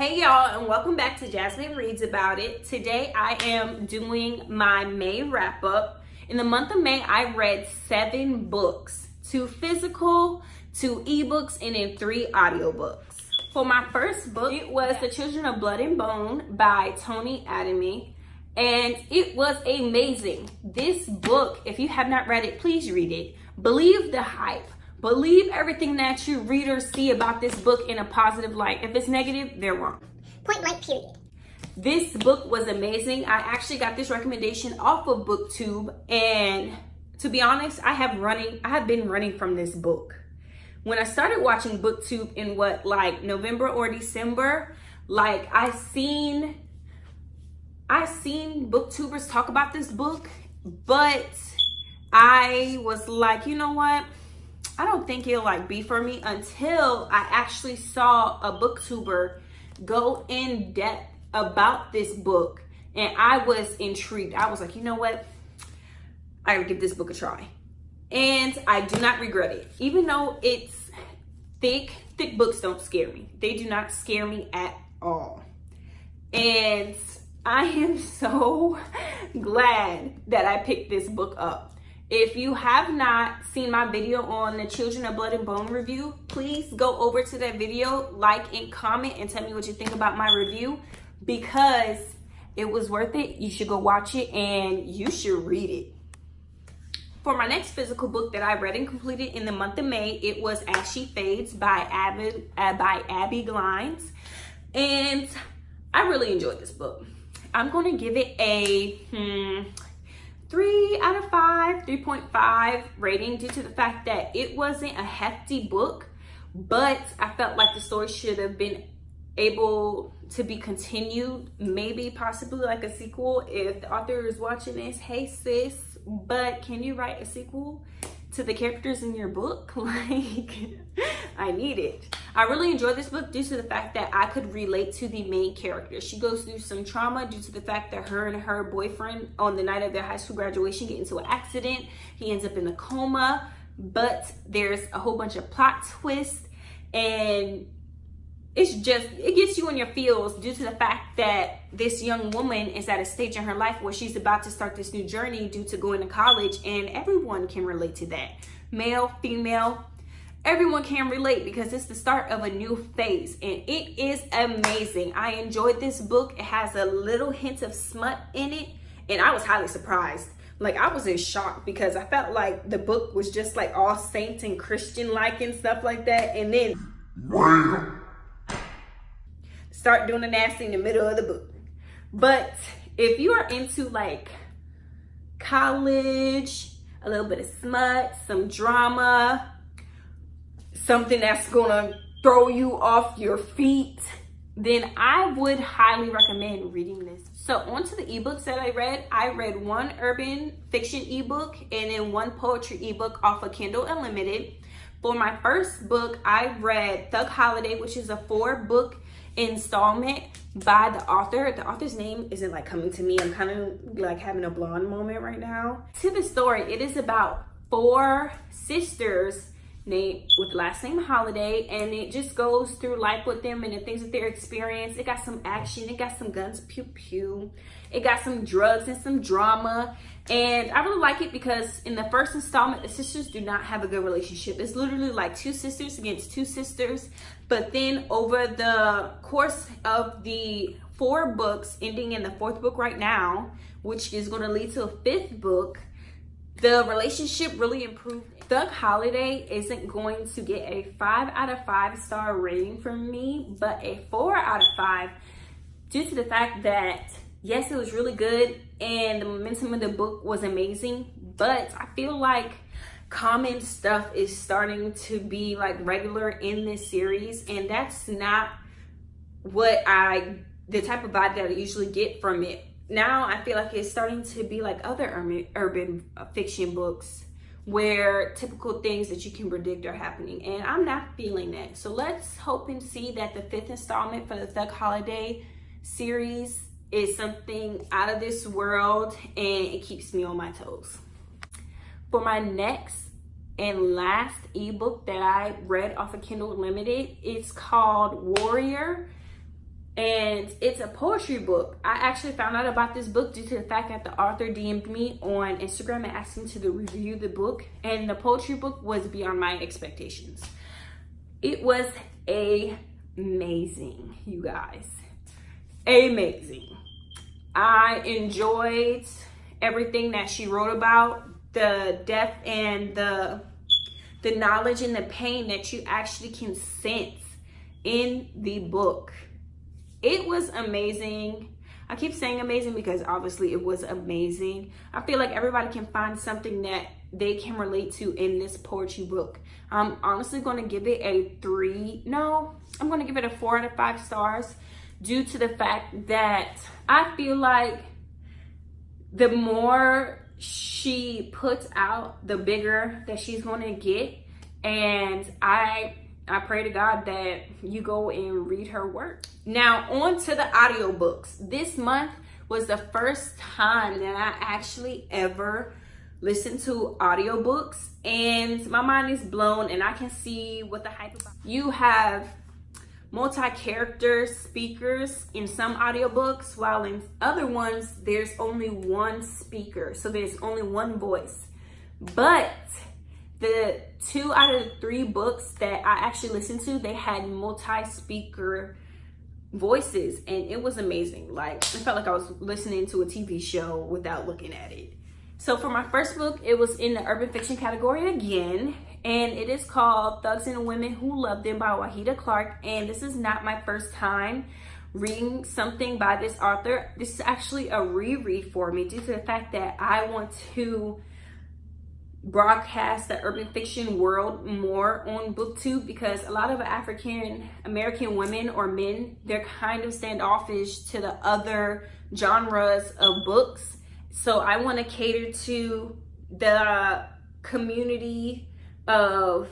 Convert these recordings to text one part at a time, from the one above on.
Hey y'all, and welcome back to Jasmine Reads About It. Today I am doing my May wrap up. In the month of May, I read 7 books, 2 physical, 2 ebooks, and then 3 audiobooks. For my first book, it was The Children of Blood and Bone by Tony Adamy, and it was amazing. This book, if you have not read it, please read it. Believe the hype. Believe everything that you read or see about this book in a positive light. If it's negative, they're wrong. Point blank, period. This book was amazing. I actually got this recommendation off of BookTube, and to be honest, I have been running from this book. When I started watching BookTube in November or December, I seen booktubers talk about this book, but I was like, you know what? I don't think it'll be for me until I actually saw a booktuber go in depth about this book, and I was intrigued. I was like, you know what? I gotta give this book a try. And I do not regret it. Even though it's thick books don't scare me. They do not scare me at all. And I am so glad that I picked this book up. If you have not seen my video on the Children of Blood and Bone review, please go over to that video, like and comment, and tell me what you think about my review, because it was worth it. You should go watch it and you should read it. For my next physical book that I read and completed in the month of May, it was As She Fades by Abby Glines, and I really enjoyed this book. I'm going to give it a 3 out of 5, 3.5 rating due to the fact that it wasn't a hefty book, but I felt like the story should have been able to be continued, maybe possibly like a sequel. If the author is watching this, hey sis, but can you write a sequel to the characters in your book? I need it. I really enjoyed this book due to the fact that I could relate to the main character. She goes through some trauma due to the fact that her and her boyfriend on the night of their high school graduation get into an accident. He ends up in a coma, but there's a whole bunch of plot twists, and it gets you in your feels due to the fact that this young woman is at a stage in her life where she's about to start this new journey due to going to college, and everyone can relate to that. Male, female, everyone can relate because it's the start of a new phase, and it is amazing. I enjoyed this book. It has a little hint of smut in it, and I was highly surprised. I was in shock because I felt like the book was just all saint and Christian-like and stuff like that, and then start doing the nasty in the middle of the book. But if you are into college, a little bit of smut, some drama, something that's gonna throw you off your feet, then I would highly recommend reading this. So on to the ebooks that I read. I read 1 urban fiction ebook and then 1 poetry ebook off of Kindle Unlimited. For my first book, I read Thug Holiday, which is a 4-book installment by the author. The author's name isn't coming to me. I'm kind of having a blonde moment right now. To the story, it is about 4 sisters named with the last name Holiday, and it just goes through life with them and the things that they're experiencing. It got some action, it got some guns, pew pew, it got some drugs and some drama, and I really like it because in the first installment, the sisters do not have a good relationship. It's literally 2 sisters against 2 sisters, but then over the course of the 4 books, ending in the 4th book right now, which is going to lead to a 5th book, the relationship really improved. Thug Holiday isn't going to get a 5 out of 5 star rating from me, but a 4 out of 5 due to the fact that, yes, it was really good and the momentum of the book was amazing, but I feel like common stuff is starting to be regular in this series, and that's not the type of vibe that I usually get from it. Now I feel like it's starting to be like other urban fiction books where typical things that you can predict are happening, and I'm not feeling that. So let's hope and see that the 5th installment for the Thug Holiday series is something out of this world and it keeps me on my toes. For my next and last ebook that I read off of Kindle Unlimited, it's called Warrior and it's a poetry book. I actually found out about this book due to the fact that the author DM'd me on Instagram and asked me to review the book, and the poetry book was beyond my expectations. It was amazing, you guys. Amazing. I enjoyed everything that she wrote about, the depth and the knowledge and the pain that you actually can sense in the book. It was amazing. I keep saying amazing because obviously it was amazing. I feel like everybody can find something that they can relate to in this poetry book. I'm honestly going to give it a 3. No, I'm going to give it a 4 out of 5 stars due to the fact that I feel like the more she puts out, the bigger that she's going to get. And I pray to God that you go and read her work. Now, on to the audiobooks. This month was the first time that I actually ever listened to audiobooks, and my mind is blown, and I can see what the hype is about. You have multi-character speakers in some audiobooks, while in other ones, there's only one speaker. So there's only one voice. But the 2 out of the 3 books that I actually listened to, they had multi-speaker voices, and it was amazing. Like, I felt like I was listening to a TV show without looking at it. So for my first book, it was in the urban fiction category again, and it is called Thugs and Women Who Love Them by Wahida Clark. And this is not my first time reading something by this author. This is actually a reread for me due to the fact that I want to broadcast the urban fiction world more on BookTube, because a lot of African American women or men, they're kind of standoffish to the other genres of books. So I want to cater to the community of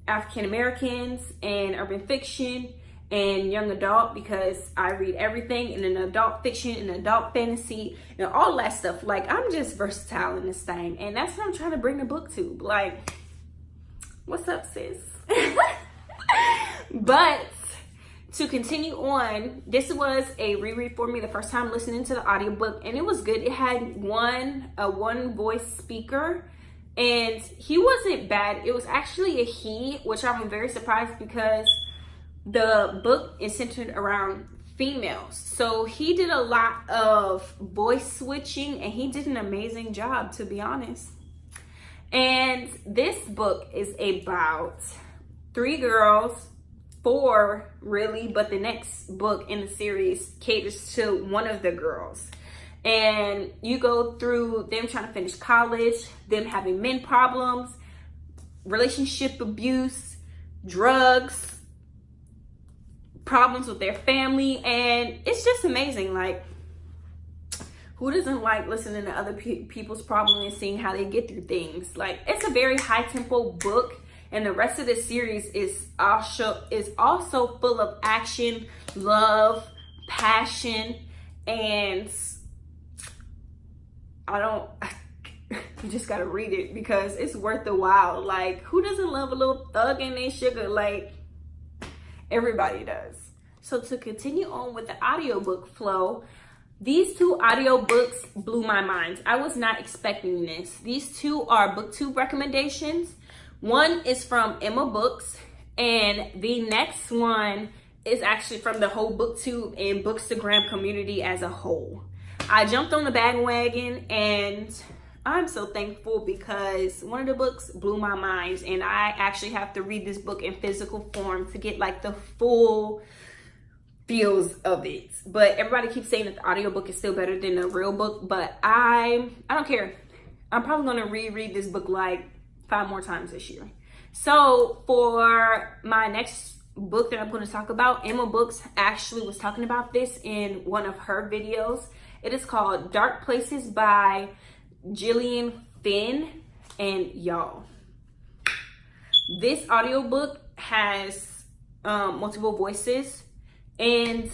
African Americans and urban fiction and young adult, because I read everything in an adult fiction and adult fantasy and all that stuff. Like, I'm just versatile in this thing, and that's what I'm trying to bring to BookTube. Like, what's up, sis? But to continue on, this was a reread for me, the first time listening to the audiobook, and it was good. It had one voice speaker, and he wasn't bad. It was actually a he, which I'm very surprised because the book is centered around females. So he did a lot of voice switching, and he did an amazing job, to be honest. And this book is about 3 girls, 4 really, but the next book in the series caters to one of the girls. And you go through them trying to finish college, them having men problems, relationship abuse, drugs, problems with their family, and it's just amazing. Like, who doesn't like listening to other people's problems and seeing how they get through things? Like, it's a very high tempo book, and the rest of the series is also full of action, love, passion, and you just gotta read it because it's worth the while. Like, who doesn't love a little thug and their sugar? Like, everybody does. So to continue on with the audiobook flow, these 2 audiobooks blew my mind. I was not expecting this. These 2 are BookTube recommendations. One is from Emma Books, and the next one is actually from the whole BookTube and Bookstagram community as a whole. I jumped on the bandwagon, and I'm so thankful because one of the books blew my mind, and I actually have to read this book in physical form to get like the full feels of it. But everybody keeps saying that the audiobook is still better than the real book, but I don't care. I'm probably going to reread this book like 5 more times this year. So for my next book that I'm going to talk about, Emma Books actually was talking about this in one of her videos. It is called Dark Places by Gillian Flynn. And y'all, this audiobook has multiple voices, and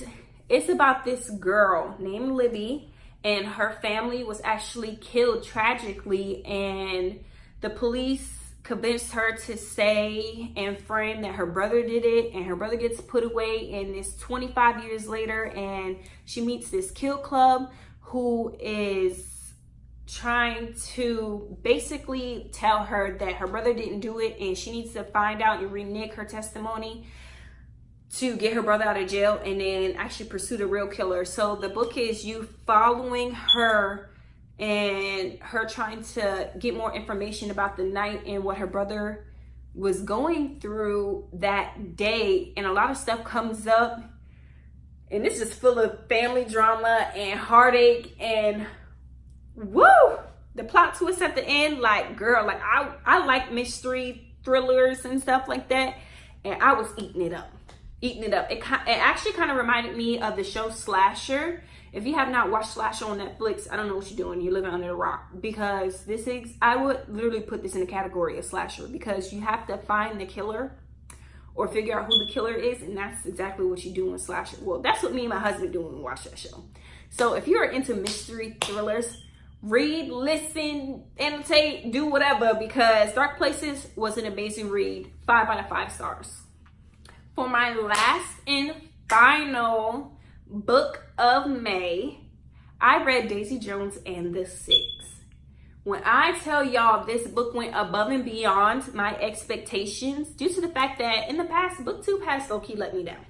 it's about this girl named Libby, and her family was actually killed tragically, and the police convinced her to say and frame that her brother did it, and her brother gets put away, and it's 25 years later, and she meets this kill club who is trying to basically tell her that her brother didn't do it, and she needs to find out and renege her testimony to get her brother out of jail and then actually pursue the real killer. So the book is you following her and her trying to get more information about the night and what her brother was going through that day. And a lot of stuff comes up, and this is full of family drama and heartache and woo! The plot twist at the end, like, girl, like I like mystery thrillers and stuff like that, and I was eating it up. It actually kind of reminded me of the show Slasher. If you have not watched Slasher on Netflix, I don't know what you're doing. You're living under a rock, because I would literally put this in the category of Slasher, because you have to find the killer or figure out who the killer is, and that's exactly what you do in Slasher. Well, that's what me and my husband do when we watch that show. So if you're into mystery thrillers, read, listen, annotate, do whatever, because Dark Places was an amazing read. 5 out of 5 stars. For my last and final book of May, I read Daisy Jones and the Six. When I tell y'all this book went above and beyond my expectations, due to the fact that in the past, BookTube has low-key let me down.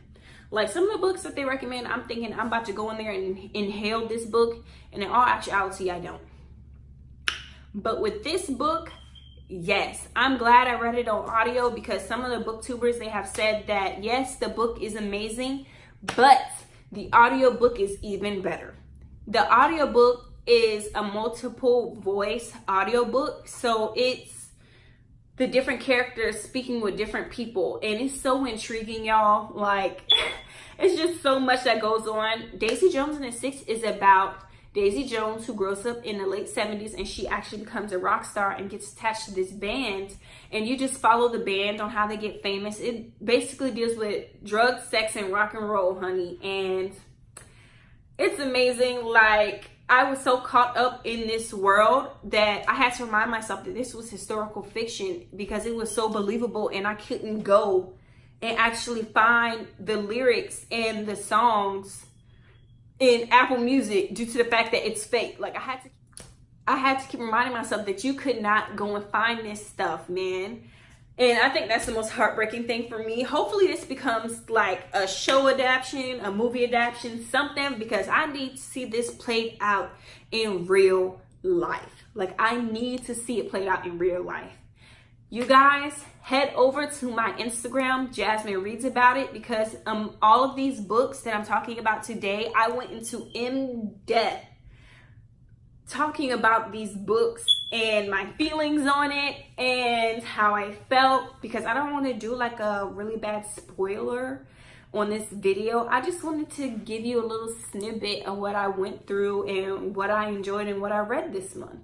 Like, some of the books that they recommend, I'm thinking I'm about to go in there and inhale this book, and in all actuality, I don't. But with this book, yes, I'm glad I read it on audio, because some of the booktubers, they have said that yes, the book is amazing, but the audiobook is even better. The audiobook is a multiple voice audiobook, so it's the different characters speaking with different people, and it's so intriguing, y'all. Like, it's just so much that goes on. Daisy Jones and the Six is about Daisy Jones, who grows up in the late 70s, and she actually becomes a rock star and gets attached to this band, and you just follow the band on how they get famous. It basically deals with drugs, sex, and rock and roll, honey, and it's amazing. Like, I was so caught up in this world that I had to remind myself that this was historical fiction, because it was so believable, and I couldn't go and actually find the lyrics and the songs in Apple Music due to the fact that it's fake. Like, I had to keep reminding myself that you could not go and find this stuff, man. And I think that's the most heartbreaking thing for me. Hopefully this becomes like a show adaptation, a movie adaptation, something, because I need to see this played out in real life. Like, I need to see it played out in real life. You guys, head over to my Instagram, Jasmine Reads About It, because all of these books that I'm talking about today, I went into in-depth talking about these books and my feelings on it and how I felt, because I don't want to do like a really bad spoiler on this video. I just wanted to give you a little snippet of what I went through and what I enjoyed and what I read this month.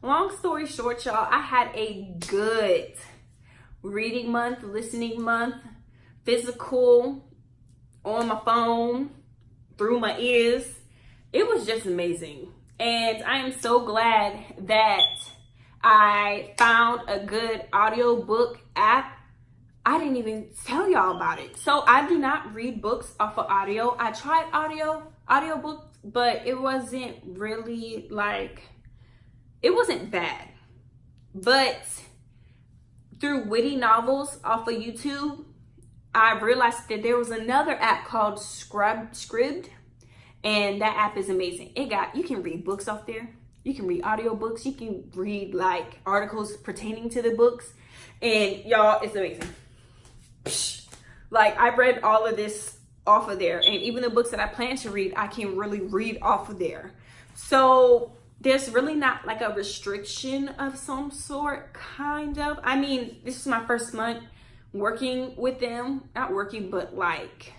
Long story short, y'all, I had a good reading month, listening month, physical, on my phone, through my ears. It was just amazing. And I am so glad that I found a good audiobook app. I didn't even tell y'all about it. So I do not read books off of audio. I tried audiobooks, but it wasn't really like, it wasn't bad. But through Witty Novels off of YouTube, I realized that there was another app called Scribd, and that app is amazing. You can read books off there. You can read audiobooks. You can read like articles pertaining to the books. And y'all, it's amazing. Like, I read all of this off of there. And even the books that I plan to read, I can really read off of there. So there's really not like a restriction of some sort, kind of. I mean, this is my first month working with them. Not working, but like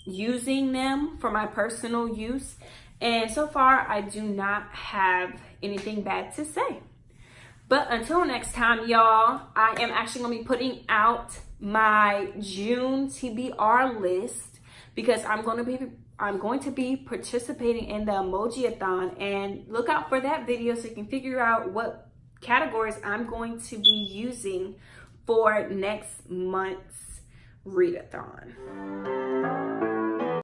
using them for my personal use. And so far, I do not have anything bad to say. But until next time, y'all, I am actually going to be putting out my June TBR list, because I'm going to be participating in the Emoji-a-thon, and look out for that video so you can figure out what categories I'm going to be using for next month's readathon.